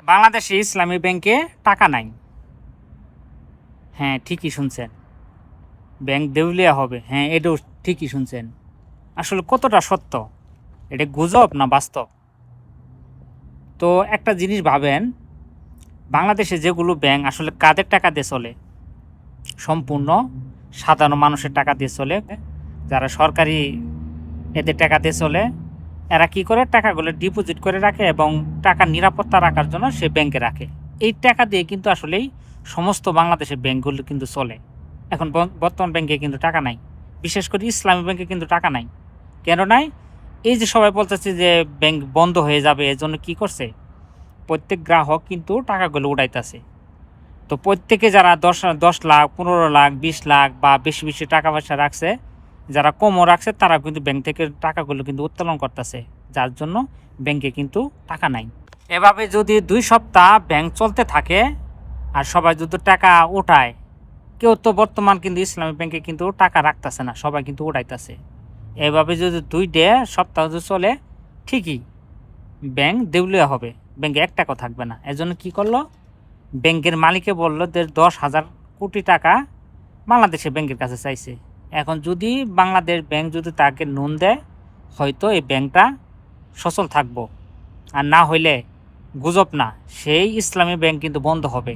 বাংলাদেশে ইসলামী ব্যাংকে টাকা নাই। হ্যাঁ, ঠিকই শুনছেন, ব্যাংক দেউলিয়া হবে। হ্যাঁ, এটাও ঠিকই শুনছেন। আসলে কতটা সত্য, এটা গুজব না বাস্তব? তো একটা জিনিস ভাবেন, বাংলাদেশে যেগুলো ব্যাংক আসলে কাদের টাকা দিয়ে চলে? সম্পূর্ণ সাধারণ মানুষের টাকা দিয়ে চলে। যারা সরকারি এদের টাকা দিয়ে চলে, এরা কি করে টাকাগুলো ডিপোজিট করে রাখে এবং টাকার নিরাপত্তা রাখার জন্য সে ব্যাংকে রাখে। এই টাকা দিয়ে কিন্তু আসলেই সমস্ত বাংলাদেশের ব্যাংকগুলো কিন্তু চলে। এখন বর্তমান ব্যাংকে কিন্তু টাকা নাই, বিশেষ করে ইসলামী ব্যাংকে কিন্তু টাকা নাই। কেন নাই? এই যে সবাই বলতেছে যে ব্যাংক বন্ধ হয়ে যাবে, এর জন্য কী করছে? প্রত্যেক গ্রাহক কিন্তু টাকাগুলো উড়াইতেছে। তো প্রত্যেকে যারা 10 লাখ, 15 লাখ, 20 লাখ বা বেশি বেশি টাকা পয়সা রাখছে, যারা কমও রাখছে, তারা কিন্তু ব্যাংক থেকে টাকাগুলো কিন্তু উত্তোলন করতেছে, যার জন্য ব্যাংকে কিন্তু টাকা নাই। এভাবে যদি 2 সপ্তাহ ব্যাংক চলতে থাকে আর সবাই যদি টাকা উঠায়, কেউ তো বর্তমান কিন্তু ইসলামী ব্যাংকে কিন্তু টাকা রাখতেছে না, সবাই কিন্তু উঠাইতেছে। এভাবে যদি 2 সপ্তাহ যদি চলে, ঠিকই ব্যাংক দেউলিয়া হবে, ব্যাংকে 1 টাকাও থাকবে না। এজন্য কি করলো? ব্যাংকের মালিকে বলল যে 10,000 কোটি টাকা বাংলাদেশের ব্যাংকের কাছে চাইছে। এখন যদি বাংলাদেশ ব্যাংক যদি তাকে নুন দেয়, হয়তো এই ব্যাংকটা সচল থাকবো। আর না হইলে গুজব না, সেই ইসলামী ব্যাংক কিন্তু বন্ধ হবে।